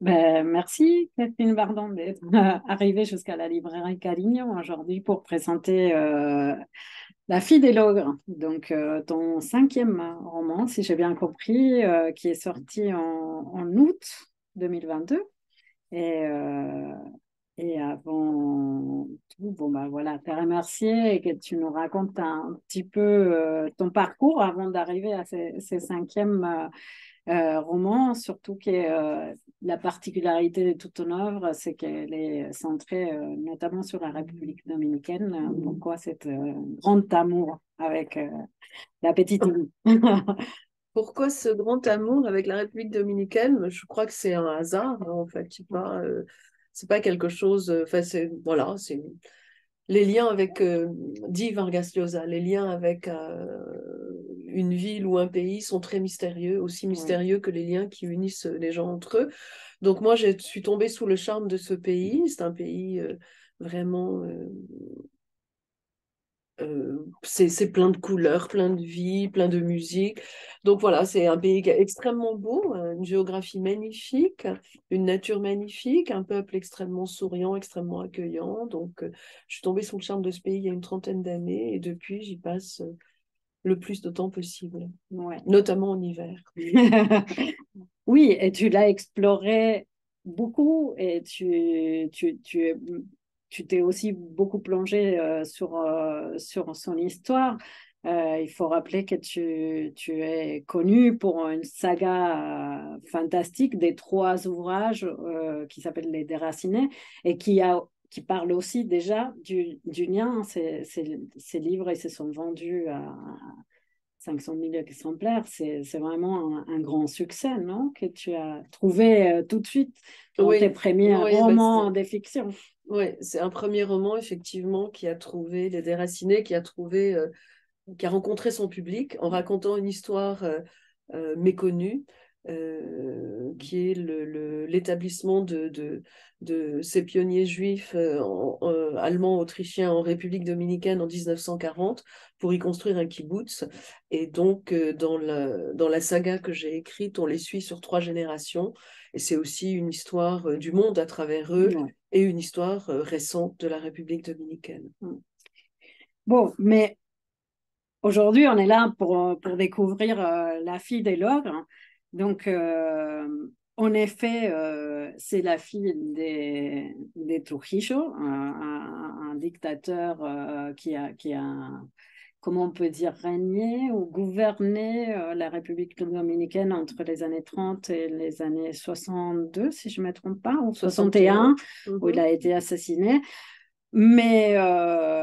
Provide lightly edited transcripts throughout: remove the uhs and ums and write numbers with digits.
Ben, merci, Catherine Bardon, d'être arrivée jusqu'à la librairie Carignan aujourd'hui pour présenter La fille des l'ogre, donc ton cinquième roman, si j'ai bien compris, qui est sorti en août 2022. Et, euh, et avant tout, bon, ben voilà, te remercier et que tu nous racontes un petit peu ton parcours avant d'arriver à ces cinquièmes roman, surtout que la particularité de toute ton œuvre, c'est qu'elle est centrée notamment sur la République dominicaine. Pourquoi cet grand amour avec la petite île? Pourquoi ce grand amour avec la République dominicaine? Je crois que c'est un hasard, hein, en fait. C'est pas quelque chose. Enfin, c'est voilà, c'est les liens avec dit Vargas Llosa, les liens avec une ville ou un pays sont très mystérieux, aussi Oui. mystérieux que les liens qui unissent les gens entre eux. Donc moi, je suis tombée sous le charme de ce pays. C'est un pays vraiment c'est plein de couleurs, plein de vie, plein de musique. Donc voilà, c'est un pays extrêmement beau, une géographie magnifique, une nature magnifique, un peuple extrêmement souriant, extrêmement accueillant. Donc je suis tombée sous le charme de ce pays il y a une trentaine d'années et depuis j'y passe le plus de temps possible, Ouais. notamment en hiver. Oui, et tu l'as exploré beaucoup et tu t'es aussi beaucoup plongé sur son histoire. Il faut rappeler que tu es connu pour une saga fantastique des trois ouvrages qui s'appellent Les Déracinés et qui parle aussi déjà du lien. Ces livres, ils se sont vendus à 500 000 exemplaires, c'est vraiment un grand succès, non? Que tu as trouvé tout de suite dans tes Oui, premiers oui, bah romans de fiction. ouais, c'est un premier roman effectivement qui a trouvé les déracinés, qui a rencontré son public en racontant une histoire méconnue, qui est l'établissement de ces pionniers juifs allemands, autrichiens en République dominicaine en 1940 pour y construire un kibbutz. Et donc, dans la saga que j'ai écrite, on les suit sur trois générations. Et c'est aussi une histoire du monde à travers eux Ouais. et une histoire récente de la République dominicaine. Bon, mais aujourd'hui, on est là pour découvrir La fille des logres. Donc, en effet, c'est la fille des Trujillo, un dictateur qui a, comment on peut dire, régné ou gouverné la République dominicaine entre les années 30 et les années 62, si je ne me trompe pas, ou 61, 61. où il Mhm. a été assassiné. Mais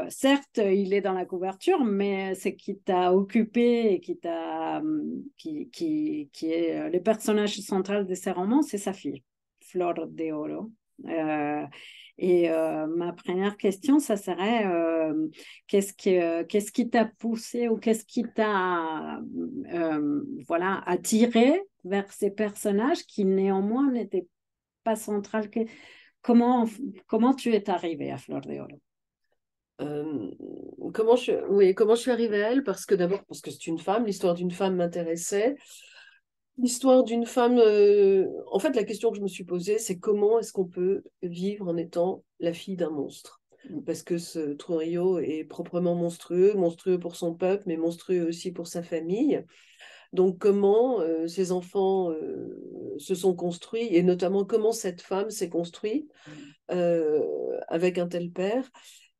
certes, il est dans la couverture, mais ce qui t'a occupé et qui est le personnage central de ces romans, c'est sa fille, Flor de Oro. Euh, Ma première question, ça serait qu'est-ce qui t'a poussé ou qu'est-ce qui t'a voilà, attiré vers ces personnages qui néanmoins n'étaient pas centrales. Comment, comment tu es arrivé à Flor de Oro? Euh, comment je suis arrivée à elle? Parce que d'abord, parce que c'est une femme, l'histoire d'une femme m'intéressait. L'histoire d'une femme, en fait, la question que je me suis posée, c'est comment est-ce qu'on peut vivre en étant la fille d'un monstre? Parce que ce Trujillo est proprement monstrueux, monstrueux pour son peuple, mais monstrueux aussi pour sa famille. Donc, comment ces enfants se sont construits, et notamment comment cette femme s'est construite avec un tel père.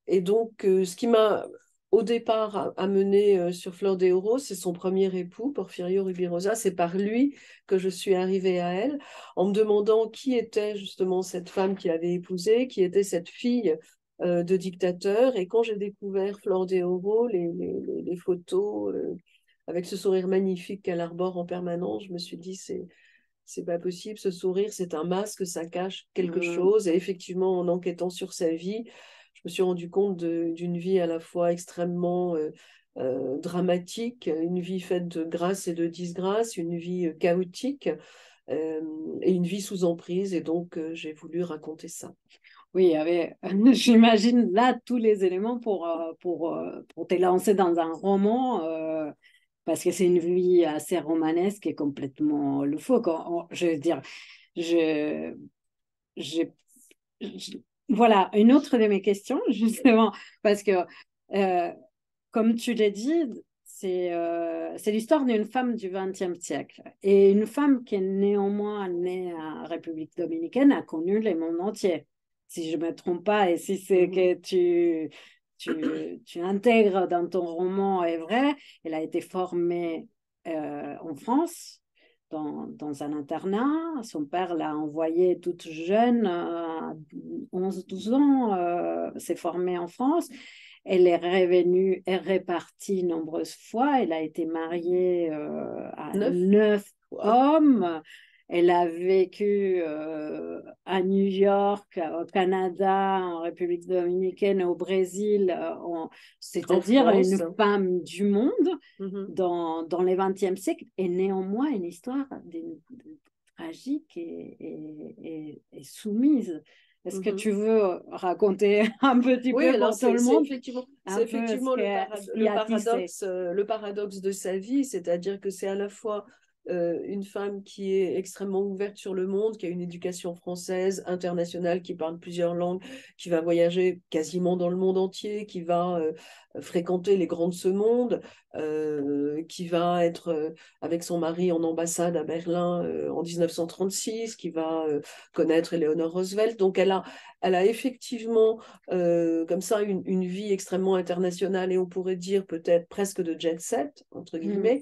Et donc, ce qui m'a au départ amené sur Flor de Oro, c'est son premier époux, Porfirio Rubirosa. C'est par lui que je suis arrivée à elle, en me demandant qui était justement cette femme qu'il avait épousée, qui était cette fille de dictateur. Et quand j'ai découvert Flor de Oro, les photos, avec ce sourire magnifique qu'elle arbore en permanence, je me suis dit, c'est pas possible, ce sourire, c'est un masque, ça cache quelque Mm. chose. Et effectivement, en enquêtant sur sa vie, je me suis rendu compte d'une vie à la fois extrêmement dramatique, une vie faite de grâce et de disgrâce, une vie chaotique euh, et une vie sous emprise. Et donc, j'ai voulu raconter ça. Oui, il y avait, j'imagine là tous les éléments pour te lancer dans un roman, parce que c'est une vie assez romanesque et complètement loufoque. Je veux dire, je, j'ai- voilà, une autre de mes questions, justement, parce que, euh, comme tu l'as dit, c'est l'histoire d'une femme du XXe siècle. Et une femme qui est néanmoins née en République dominicaine a connu le monde entier, si je ne me trompe pas, et si c'est que tu intègres dans ton roman est vrai, elle a été formée en France dans un internat. Son père l'a envoyée toute jeune, à 11-12 ans, s'est formée en France. Elle est revenue et repartie nombreuses fois. Elle a été mariée à 9. 9 hommes. Elle a vécu à New York, au Canada, en République dominicaine, au Brésil, En c'est-à-dire une France. femme du monde Mhm. dans le XXe siècle, et néanmoins une histoire tragique et soumise. Est-ce que Mhm. tu veux raconter un petit Oui, peu alors pour tout le monde c'est un peu effectivement ce qui a tissé? le paradoxe de sa vie, c'est-à-dire que c'est à la fois une femme qui est extrêmement ouverte sur le monde, qui a une éducation française, internationale, qui parle plusieurs langues, qui va voyager quasiment dans le monde entier, qui va fréquenter les grands de ce monde, qui va être avec son mari en ambassade à Berlin en 1936, qui va connaître Eleanor Roosevelt. Donc elle a effectivement comme ça une vie extrêmement internationale et on pourrait dire peut-être presque de jet set, entre Mm, guillemets.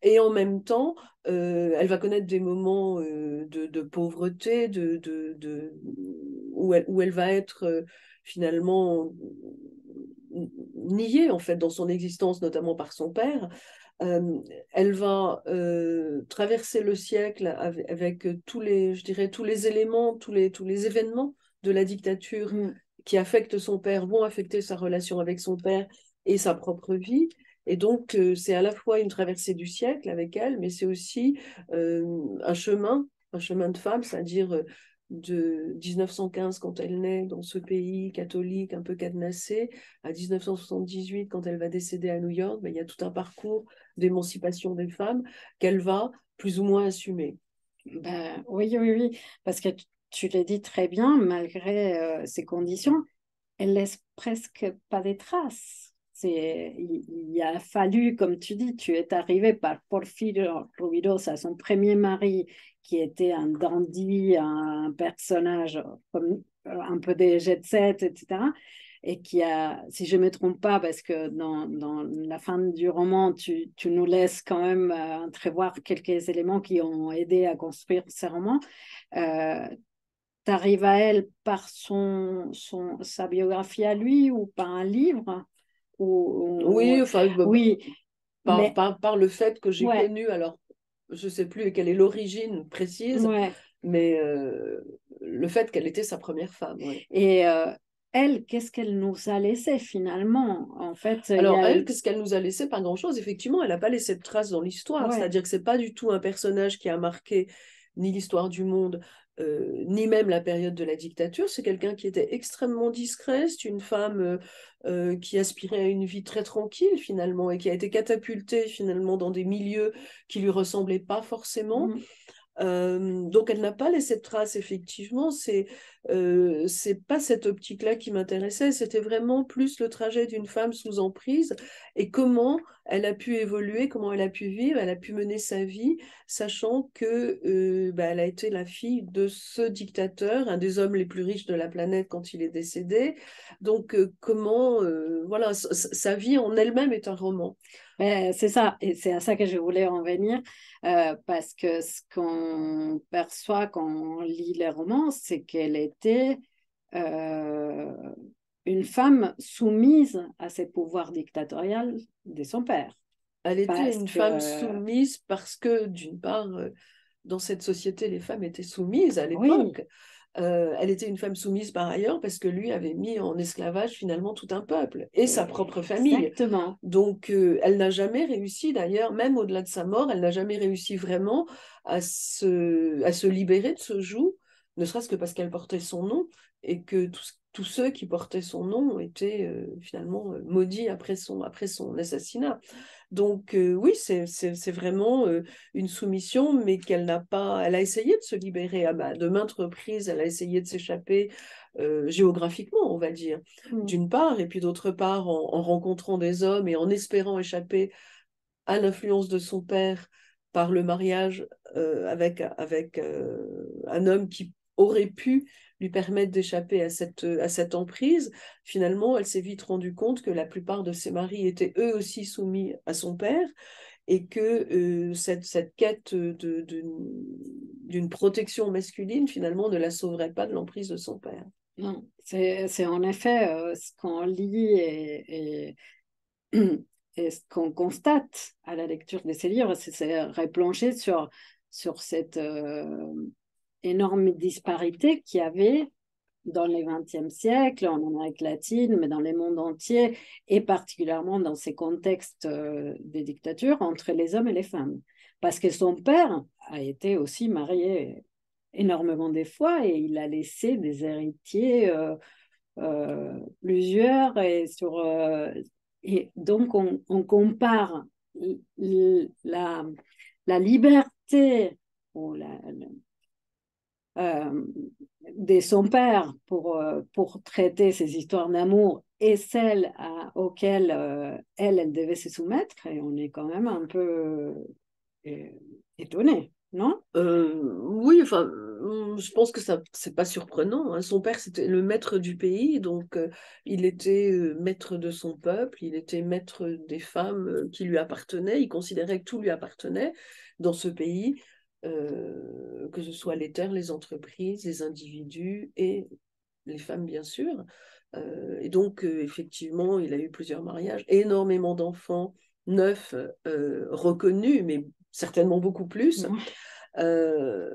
Et en même temps, elle va connaître des moments de pauvreté, où elle va être finalement niée en fait dans son existence, notamment par son père. Euh, Elle va traverser le siècle avec tous les, je dirais, tous les éléments, tous les événements de la dictature mm. qui affectent son père, vont affecter sa relation avec son père et sa propre vie. Et donc, c'est à la fois une traversée du siècle avec elle, mais c'est aussi un chemin de femme, c'est-à-dire de 1915, quand elle naît dans ce pays catholique un peu cadenassé, à 1978, quand elle va décéder à New York, ben, il y a tout un parcours d'émancipation des femmes qu'elle va plus ou moins assumer. Ben, oui, oui, oui, parce que tu l'as dit très bien, malgré ces conditions, elle laisse presque pas des traces. Il a fallu, comme tu dis, tu es arrivé par Porfirio Rubirosa, son premier mari, qui était un dandy, un personnage comme un peu des jet set, etc. Et qui a, si je ne me trompe pas, parce que dans la fin du roman, tu nous laisses quand même entrevoir quelques éléments qui ont aidé à construire ce roman. Euh, T'arrives à elle par sa biographie à lui ou par un livre Oui, enfin, oui, mais par le fait que j'ai ouais, connu, alors je ne sais plus quelle est l'origine précise, ouais. mais le fait qu'elle était sa première femme. Ouais. Et elle, qu'est-ce qu'elle nous a laissé finalement? En fait, il y Alors a... elle, qu'est-ce qu'elle nous a laissé? Pas grand-chose. Effectivement, elle n'a pas laissé de traces dans l'histoire. Ouais. C'est-à-dire que c'est pas du tout un personnage qui a marqué ni l'histoire du monde, ni même la période de la dictature. C'est quelqu'un qui était extrêmement discret. C'est une femme qui aspirait à une vie très tranquille finalement et qui a été catapultée finalement dans des milieux qui lui ressemblaient pas forcément. Mm. Donc elle n'a pas laissé de traces, effectivement. C'est pas cette optique-là qui m'intéressait. C'était vraiment plus le trajet d'une femme sous emprise et comment elle a pu évoluer, comment elle a pu vivre, elle a pu mener sa vie, sachant que bah, elle a été la fille de ce dictateur, un des hommes les plus riches de la planète quand il est décédé. Donc comment, voilà, sa vie en elle-même est un roman. C'est ça, et c'est à ça que je voulais en venir, parce que ce qu'on perçoit quand on lit les romans, c'est qu'elle était euh, une femme soumise à ses pouvoirs dictatoriaux de son père. Elle était Parce une que, femme soumise parce que, d'une part, dans cette société, les femmes étaient soumises à oui, l'époque. Elle était une femme soumise par ailleurs parce que lui avait mis en esclavage finalement tout un peuple et sa propre famille. exactement. Donc, elle n'a jamais réussi, d'ailleurs, même au-delà de sa mort, elle n'a jamais réussi vraiment à se libérer de ce joug, ne serait-ce que parce qu'elle portait son nom et que tous ceux qui portaient son nom étaient finalement maudits après son assassinat. Donc oui, c'est vraiment une soumission, mais qu'elle n'a pas... Elle a essayé de se libérer de maintes reprises, elle a essayé de s'échapper géographiquement, on va dire, d'une part, et puis d'autre part, en rencontrant des hommes et en espérant échapper à l'influence de son père par le mariage avec un homme qui aurait pu lui permettre d'échapper à cette emprise. Finalement, elle s'est vite rendue compte que la plupart de ses maris étaient eux aussi soumis à son père et que cette quête d'une protection masculine, finalement, ne la sauverait pas de l'emprise de son père. Non, c'est en effet ce qu'on lit et ce qu'on constate à la lecture de ces livres, c'est replonger sur cette énorme disparité qu'il y avait dans le XXe siècle, en Amérique latine, mais dans le monde entier, et particulièrement dans ces contextes de dictature entre les hommes et les femmes. Parce que son père a été aussi marié énormément de fois et il a laissé des héritiers plusieurs et donc on compare la, la liberté ou euh, de son père pour traiter ces histoires d'amour et celles auxquelles elle devait se soumettre, et on est quand même un peu euh, étonné, non? Oui, enfin, je pense que ça, c'est pas surprenant, hein. Son père, c'était le maître du pays, donc il était maître de son peuple, il était maître des femmes qui lui appartenaient, il considérait que tout lui appartenait dans ce pays, que ce soit les terres, les entreprises, les individus et les femmes, bien sûr. Et donc, effectivement, il a eu plusieurs mariages, énormément d'enfants, 9 reconnus, mais certainement beaucoup plus. Euh,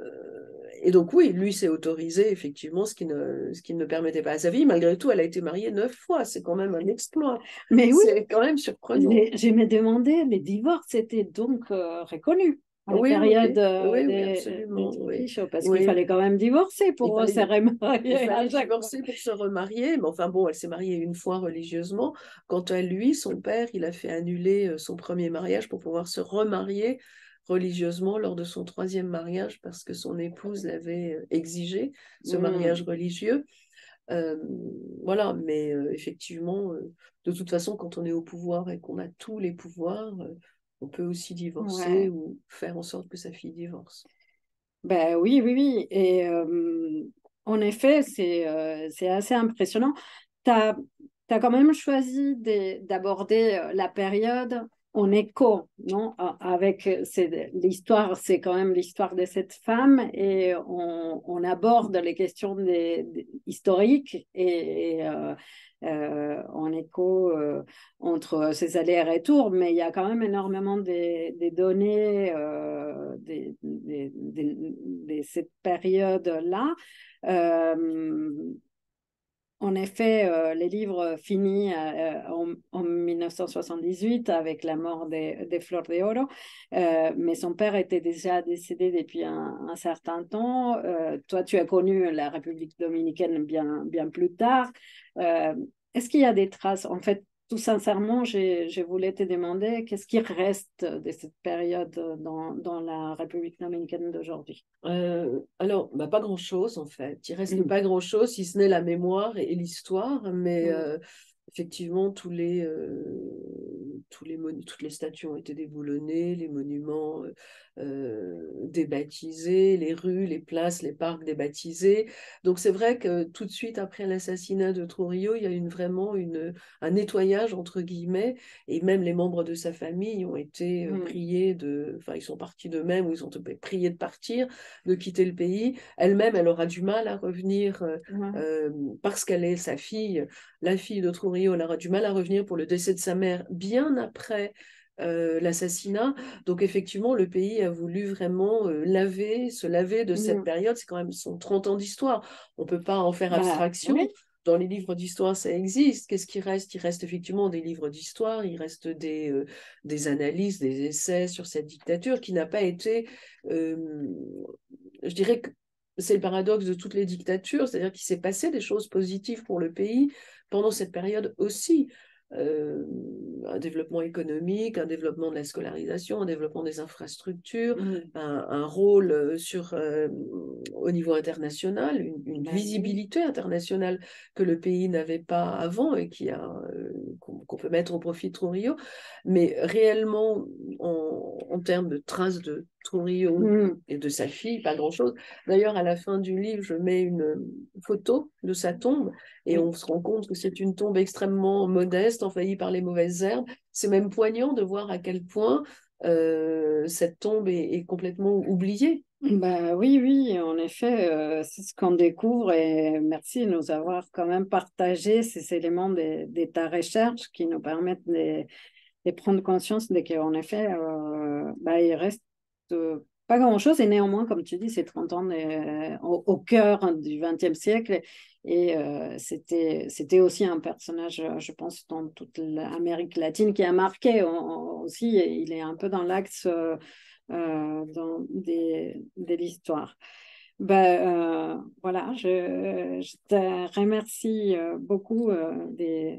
et donc oui, lui s'est autorisé effectivement ce qui ne permettait pas à sa fille. Malgré tout, elle a été mariée 9 fois. C'est quand même un exploit. Mais oui, C'est quand même surprenant. je me demandais, les divorces étaient donc reconnus à la Oui, oui, période oui, oui, oui, des absolument. Oui, Truchy parce qu'il oui. fallait quand même divorcer Il pour se fallait, il remarier à fallait chaque fois. divorcer pour se remarier, mais enfin bon, elle s'est mariée une fois religieusement. Quant à lui, son père, il a fait annuler son premier mariage pour pouvoir se remarier religieusement lors de son troisième mariage parce que son épouse l'avait exigé, ce mariage Mm. religieux. Euh, voilà, mais effectivement, de toute façon, quand on est au pouvoir et qu'on a tous les pouvoirs, on peut aussi divorcer Ouais. ou faire en sorte que sa fille divorce. Ben oui, oui, oui. Et en effet, c'est assez impressionnant. Tu as quand même choisi d'aborder la période en écho, non? Avec l'histoire, c'est quand même l'histoire de cette femme et on aborde les questions historiques et en écho entre ces allers-retours, mais il y a quand même énormément de données de cette période-là. Euh, En effet, les livres finissent en 1978 avec la mort de Flor de Oro, mais son père était déjà décédé depuis un certain temps. Toi, tu as connu la République dominicaine bien plus tard. Euh, Est-ce qu'il y a des traces? En fait, tout sincèrement, je voulais te demander qu'est-ce qui reste de cette période dans la République dominicaine d'aujourd'hui? Alors, bah, pas grand-chose en fait. Il reste Mm. pas grand-chose, si ce n'est la mémoire et l'histoire, mais Mm. effectivement, toutes les statues ont été déboulonnées, les monuments débaptisés, les rues, les places, les parcs débaptisés. Donc, c'est vrai que tout de suite après l'assassinat de Trujillo, il y a vraiment un nettoyage, entre guillemets, et même les membres de sa famille ont été Mm. priés enfin, ils sont partis d'eux-mêmes ou ils ont été priés de partir de quitter le pays. Elle-même, elle aura du mal à revenir Ouais. parce qu'elle est sa fille, la fille de Trujillo, elle aura du mal à revenir pour le décès de sa mère bien après l'assassinat. Donc effectivement, le pays a voulu vraiment se laver de cette Mm. période. C'est quand même son 30 ans d'histoire. On ne peut pas en faire Bah, abstraction. oui. Dans les livres d'histoire, ça existe. Qu'est-ce qui reste? Il reste effectivement des livres d'histoire, il reste des analyses, des essais sur cette dictature qui n'a pas été euh, je dirais que c'est le paradoxe de toutes les dictatures, c'est-à-dire qu'il s'est passé des choses positives pour le pays pendant cette période aussi. un développement économique, un développement de la scolarisation, un développement des infrastructures, un rôle au niveau international, une visibilité internationale que le pays n'avait pas avant et qu'on peut mettre au profit de Trujillo. Mais réellement, en termes de traces de Trujillo et de sa fille, pas grand-chose. D'ailleurs, à la fin du livre, je mets une photo de sa tombe et on se rend compte que c'est une tombe extrêmement modeste, envahie par les mauvaises herbes. C'est même poignant de voir à quel point cette tombe est complètement oubliée. Bah oui, oui, en effet, c'est ce qu'on découvre et merci de nous avoir quand même partagé ces éléments de ta recherche qui nous permettent de prendre conscience de qu'en effet, bah, il reste pas grand-chose et néanmoins, comme tu dis, c'est 30 ans au cœur du XXe siècle et c'était aussi un personnage, je pense, dans toute l'Amérique latine qui a marqué aussi, et il est un peu dans l'axe de l'histoire. Voilà, je te remercie beaucoup de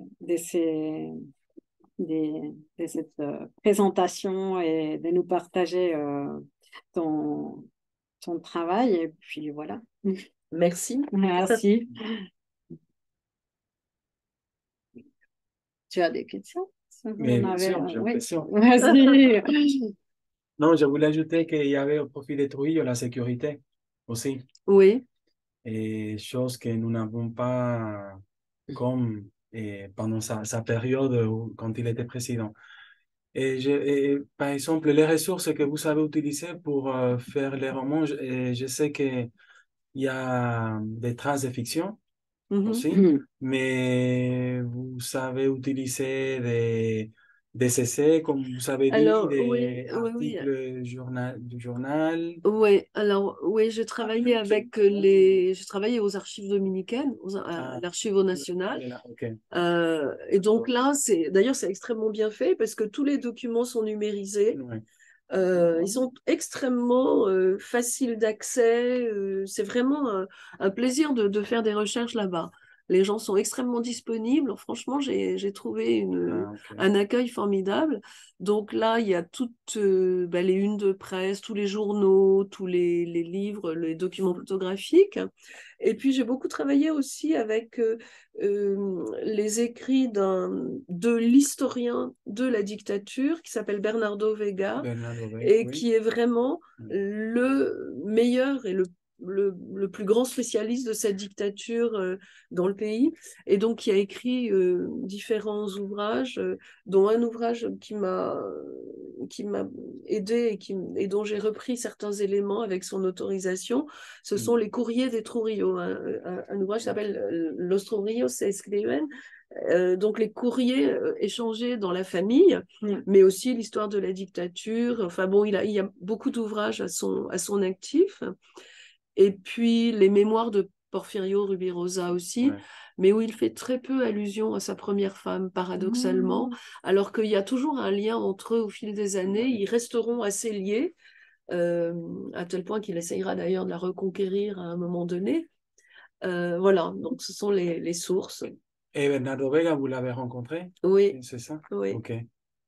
cette présentation et de nous partager ton, ton travail. Et puis voilà. Merci. Merci. Tu as des questions? Mais On bien avait, sûr, j'ai une oui. question. Vas-y. Non, je voulais ajouter qu'il y avait au profit de Trujillo la sécurité aussi. Oui. Et chose que nous n'avons pas comme pendant sa période quand il était président. Et par exemple, les ressources que vous avez utilisées pour faire les romans, je sais qu'il y a des traces de fiction aussi, mais vous savez utiliser des essais, comme vous avez dit, Alors, oui, des oui, oui. articles du journal. Oui, alors, oui, j'ai travaillé j'ai travaillé aux archives dominicaines, à l'Archivo national. Ok. Et donc là, d'ailleurs, c'est extrêmement bien fait parce que tous les documents sont numérisés. Ouais. Ils sont extrêmement faciles d'accès. C'est vraiment un plaisir de faire des recherches là-bas. Les gens sont extrêmement disponibles. Franchement, j'ai trouvé Ok. un accueil formidable. Donc là, il y a toutes les unes de presse, tous les journaux, tous les livres, les documents photographiques. Et puis, j'ai beaucoup travaillé aussi avec les écrits de l'historien de la dictature qui s'appelle Bernardo Vega Bernard Lobé, et oui. qui est vraiment le meilleur et le plus grand spécialiste de cette dictature dans le pays, et donc qui a écrit différents ouvrages, dont un ouvrage qui m'a aidé et dont j'ai repris certains éléments avec son autorisation. Ce sont les courriers des Trujillo, un ouvrage qui s'appelle Los Trujillos se escriben, donc les courriers échangés dans la famille, mais aussi l'histoire de la dictature. Enfin bon, il y a beaucoup d'ouvrages à son actif. Et puis les mémoires de Porfirio Rubirosa aussi, Ouais. mais où il fait très peu allusion à sa première femme, paradoxalement, alors qu'il y a toujours un lien entre eux au fil des années. Ils resteront assez liés, à tel point qu'il essayera d'ailleurs de la reconquérir à un moment donné. Voilà, donc ce sont les sources. Et Bernardo Vega, vous l'avez rencontré? Oui, C'est ça? oui. Ok.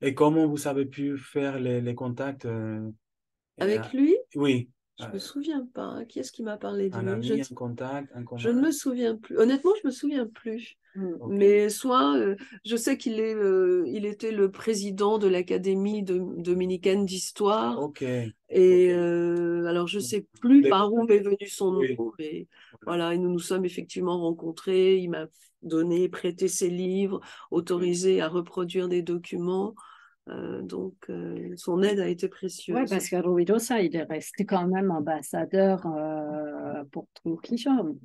Et comment vous avez pu faire les contacts et, Avec lui, oui, je me souviens pas. Qui est-ce qui m'a parlé de un lui? ami, un contact, un Je ne commun? me souviens plus. Honnêtement, je me souviens plus. Ok. Mais soit, je sais il était le président de l'Académie dominicaine d'histoire. Ok. Et Ok. alors, je sais plus Les- par où m'est venu son nom. Oui. Mais voilà, et nous nous sommes effectivement rencontrés. Il m'a prêté ses livres, autorisé à reproduire des documents. Donc, son aide a été Oui, précieuse. parce que Rubirosa, il est resté quand même ambassadeur pour Trujillo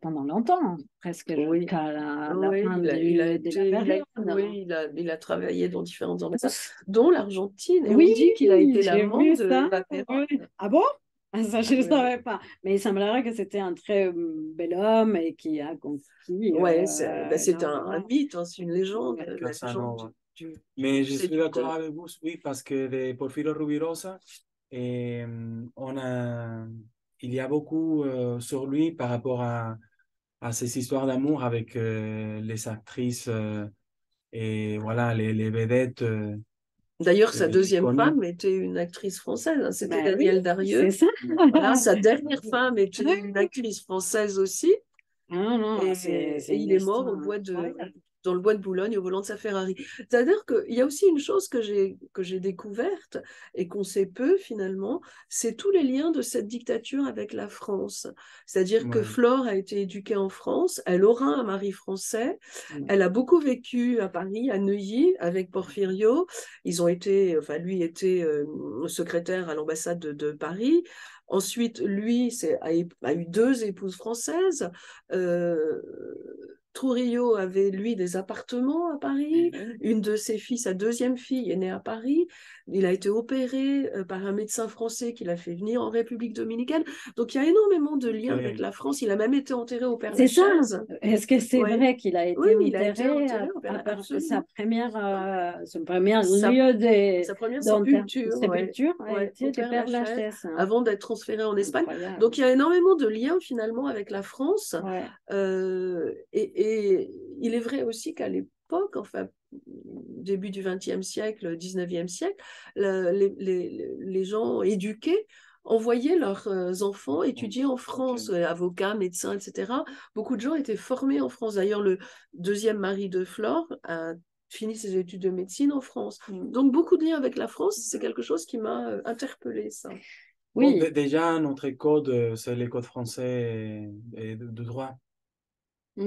pendant longtemps, presque Oui. jusqu'à la Oui, fin il a de la été, période. oui, il a travaillé dans différentes ambassades, dont l'Argentine. Et on Oui, dit qu'il a été j'ai l'amant vu de ça. Batera. Oui. Ah bon? Ah, ça, je ne Oui. savais pas. Mais il semblerait que c'était un très bel homme et qui a conquis Ouais, c'est un énormément. mythe, hein, c'est une légende, la légende Casanova. du Mais je suis d'accord séducteur. avec vous, oui, parce que de Porfirio Rubirosa, il y a beaucoup sur lui par rapport à ces histoires d'amour avec les actrices Et voilà, les vedettes D'ailleurs, sa deuxième connues. femme était une actrice française, hein, c'était Ben oui, Danielle Darieux. c'est ça. Voilà, sa dernière femme était une actrice française aussi. Non, non, Et c'est une il est mort histoire incroyable. dans le bois de Boulogne au volant de sa Ferrari. C'est-à-dire qu'il y a aussi une chose que j'ai découverte et qu'on sait peu finalement, c'est tous les liens de cette dictature avec la France. C'est-à-dire que Ouais, Flore a été éduquée en France, elle aura un mari français, Mm. elle a beaucoup vécu à Paris, à Neuilly, avec Porfirio. Ils ont été, enfin lui était secrétaire à l'ambassade de Paris. Ensuite, lui a eu deux épouses françaises. Euh, Trujillo avait, lui, des appartements à Paris. Une de ses filles, sa deuxième fille, est née à Paris. Il a été opéré par un médecin français qui l'a fait venir en République dominicaine. Donc, il y a énormément de liens avec ok. la France. Il a même été enterré au C'est ça. Père-Lachaise. Est-ce que c'est Ouais. vrai qu'il a Oui, été oui, il a été enterré enterré au sa absolument. son premier Sa, lieu sa première d'enterrement, sépulture, ouais. sépulture a Ouais, été au de Père-Lachaise, Père-Lachaise, hein. avant d'être transféré en Espagne. Incroyable. Donc, il y a énormément de liens finalement avec la France. Ouais. Et il est vrai aussi qu'à l'époque, enfin, début du XXe siècle, XIXe siècle, les gens éduqués envoyaient leurs enfants étudier en France, Ok. avocats, médecins, etc. Beaucoup de gens étaient formés en France. D'ailleurs, le deuxième mari de Flore a fini ses études de médecine en France. Donc, beaucoup de liens avec la France, c'est quelque chose qui m'a interpellée, ça. Bon, Oui. déjà, notre code, c'est le code français de droit. Oui.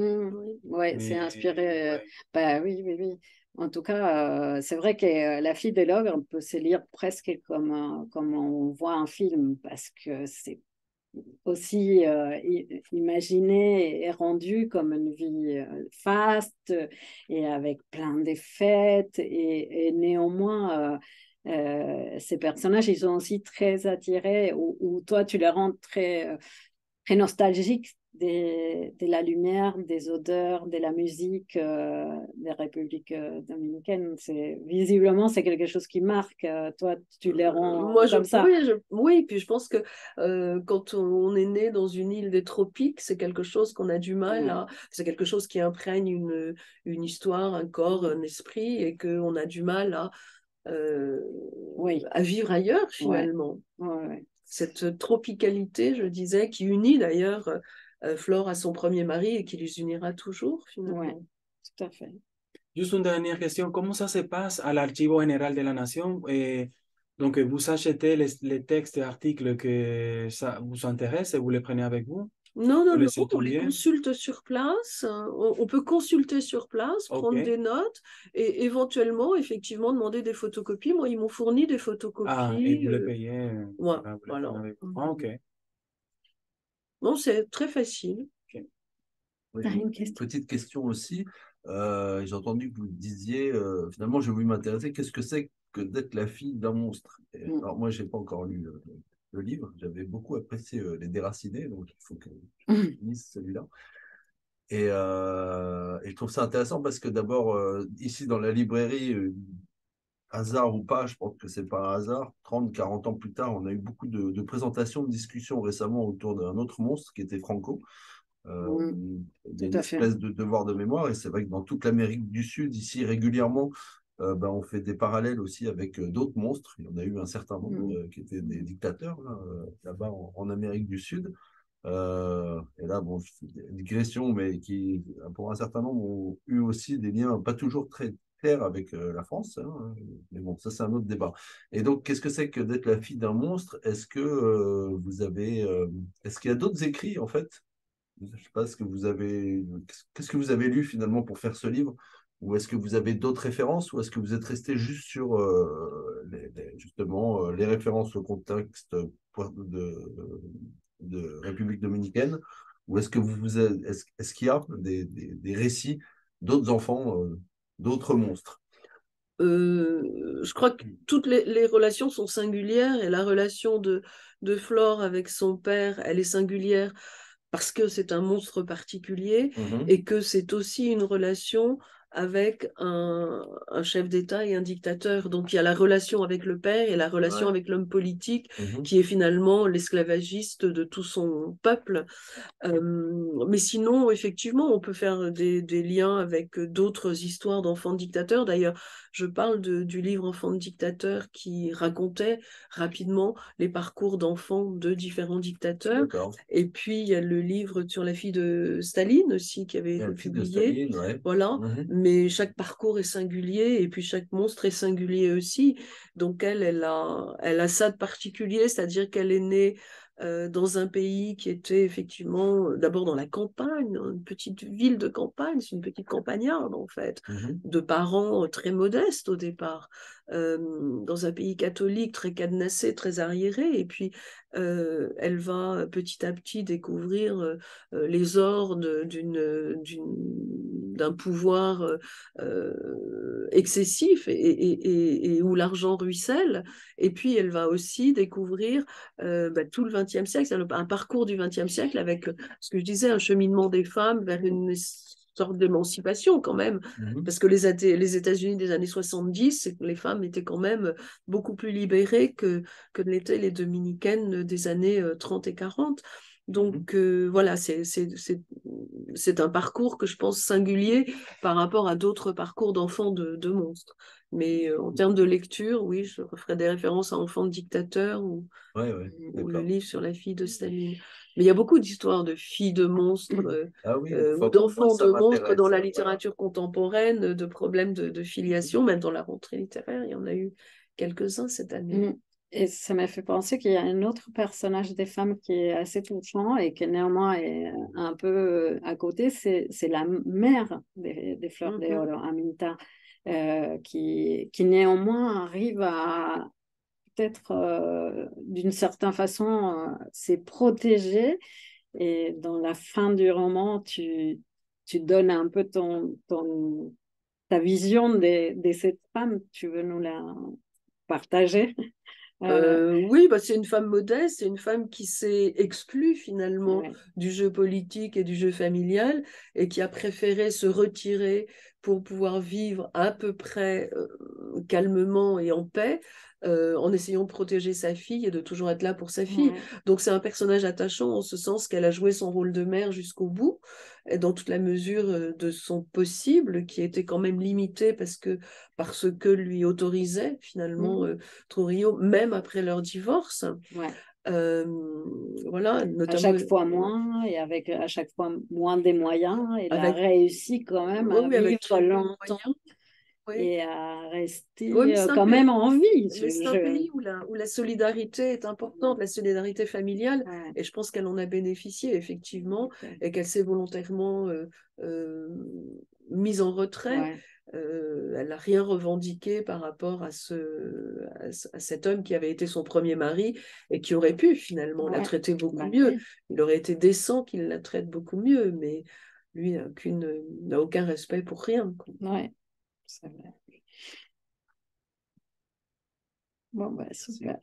Ouais, c'est Mais inspiré. ouais, Bah oui, oui, oui. En tout cas, c'est vrai que La fille de l'ogre, on peut se lire presque comme on voit un film, parce que c'est aussi imaginé et rendu comme une vie faste et avec plein de fêtes. Et néanmoins, ces personnages, ils sont aussi très attirés, ou toi, tu les rends très nostalgiques de la lumière, des odeurs, de la musique des républiques dominicaines. Visiblement, c'est quelque chose qui marque. Toi, tu les rends Moi, comme ça. oui, oui, puis je pense que quand on est né dans une île des tropiques, c'est quelque chose qu'on a du mal Ouais. à. C'est quelque chose qui imprègne une histoire, un corps, un esprit, et qu'on a du mal euh, Oui, à vivre ailleurs, ouais. finalement. Ouais, ouais. Cette tropicalité, je disais, qui unit d'ailleurs Flore à son premier mari et qui les unira toujours, Ouais, finalement. tout à fait. juste une dernière question. ¿Cómo ça se passe à l'Archivo général de la Nation? Donc, vous achetez les textes et articles que ça vous intéresse et vous les prenez avec vous? Non, Vous non, non, les on les étudiez? consulte sur place. On peut consulter sur place, prendre OK. des notes et éventuellement, effectivement, demander des photocopies. Moi, ils m'ont fourni des Ah, et photocopies. vous les payez, Ouais, voilà, vous les voilà. prenez avec vous. Ah, OK. Non, c'est très facile. OK. Oui, T'as j'ai une une question? petite question aussi. J'ai entendu que vous disiez, finalement, j'ai voulu m'intéresser, qu'est-ce que c'est que d'être la fille d'un monstre? Mm. Alors, moi, j'ai pas encore lu le livre. J'avais beaucoup apprécié Les Déracinés, donc il faut que je Mm. finisse celui-là. Et je trouve ça intéressant parce que d'abord, ici dans la librairie, hasard ou pas, je pense que c'est pas un hasard, 30, 40 ans plus tard, on a eu beaucoup de présentations, de discussions récemment autour d'un autre monstre qui était Franco. Mm. Il y a Tout une à fait. espèce de devoir de mémoire, et c'est vrai que dans toute l'Amérique du Sud, ici, régulièrement, on fait des parallèles aussi avec d'autres monstres. Il y en a eu un certain nombre Mm. qui étaient des dictateurs là-bas en Amérique du Sud. Et là, bon, je fais des digressions, mais qui, pour un certain nombre, ont eu aussi des liens pas toujours très clairs avec la France, hein. Mais bon, ça, c'est un autre débat. Et donc, qu'est-ce que c'est que d'être la fille d'un monstre? Est-ce que vous avez, est-ce qu'il y a d'autres écrits, en fait? Je sais pas ce que vous avez, qu'est-ce que vous avez lu finalement pour faire ce livre? Ou est-ce que vous avez d'autres références? Ou est-ce que vous êtes resté juste sur justement les références au contexte de République dominicaine? Ou est-ce que est-ce qu'il y a des récits d'autres enfants, d'autres monstres? Je crois que toutes les relations sont singulières et la relation de Flore avec son père, elle est singulière parce que c'est un monstre particulier Mhm. et que c'est aussi une relation avec un chef d'État et un dictateur. Donc il y a la relation avec le père et la relation Ouais. avec l'homme politique, Mhm. qui est finalement l'esclavagiste de tout son peuple. Mais sinon, effectivement, on peut faire des liens avec d'autres histoires d'enfants de dictateurs. D'ailleurs, je parle du livre Enfants de dictateurs qui racontait rapidement les parcours d'enfants de différents dictateurs. D'accord. Et puis, il y a le livre sur la fille de Staline aussi qui avait Et été la fille de publié. Staline, ouais. Voilà. Mhm. Mais chaque parcours est singulier et puis chaque monstre est singulier aussi. Donc, elle a ça de particulier, c'est-à-dire qu'elle est née dans un pays qui était effectivement d'abord dans la campagne, une petite ville de campagne, c'est une petite campagnarde en fait, Mhm. de parents très modestes au départ, dans un pays catholique très cadenassé, très arriéré, et puis elle va petit à petit découvrir les ordres d'un pouvoir excessif et où l'argent ruisselle, et puis elle va aussi découvrir tout le XXe siècle, c'est un parcours du XXe siècle avec ce que je disais, un cheminement des femmes vers une sorte d'émancipation quand même, Mhm. parce que les États-Unis des années 70, les femmes étaient quand même beaucoup plus libérées que l'étaient les dominicaines des années 30 et 40. Donc voilà, c'est un parcours que je pense singulier par rapport à d'autres parcours d'enfants de monstres. Mais en termes de lecture, oui, je referai des références à Enfants de dictateurs Ouais, ouais, ou le d'accord. livre sur la fille de Staline. Mais il y a beaucoup d'histoires de filles de monstres Ah oui, ou enfin, moi, d'enfants ça de monstres dans m'intéresse, la voilà. littérature contemporaine, de problèmes de filiation, même dans la rentrée littéraire, il y en a eu quelques-uns cette année. Et ça m'a fait penser qu'il y a un autre personnage des femmes qui est assez touchant et qui néanmoins est un peu à côté, c'est la mère des Fleurs de Oro, Aminta, qui néanmoins arrive à peut-être d'une certaine façon s'est protégée. Et dans la fin du roman, tu donnes un peu ta vision de cette femme. Tu veux nous la partager? Oui, bah, c'est une femme modeste, c'est une femme qui s'est exclue finalement Ouais. du jeu politique et du jeu familial et qui a préféré se retirer pour pouvoir vivre à peu près calmement et en paix, en essayant de protéger sa fille et de toujours être là pour sa fille. Ouais. Donc c'est un personnage attachant en ce sens qu'elle a joué son rôle de mère jusqu'au bout, et dans toute la mesure de son possible, qui était quand même limité parce que lui autorisait finalement Trujillo, même après leur divorce. Ouais. Voilà, À notamment chaque fois moins et avec à chaque fois moins des moyens. Elle a avec, réussi quand même à oui, avec vivre très peu de longtemps moyens. Oui. et à Oui, rester mais c'est un quand même pays, en vie. mais c'est un pays où la solidarité est importante, la solidarité familiale, Ouais. et je pense qu'elle en a bénéficié effectivement, Okay. et qu'elle s'est volontairement euh, mise en retrait. Ouais. Elle n'a rien revendiqué par rapport à cet homme qui avait été son premier mari et qui aurait pu finalement la Ouais. traiter beaucoup Ben mieux. oui. Il aurait été décent qu'il la traite beaucoup mieux, mais lui n'a aucun respect pour rien, quoi. Ouais. C'est vrai. Bon, ben, super.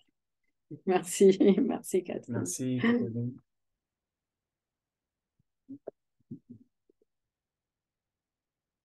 Merci. Merci, Catherine. Merci, Catherine.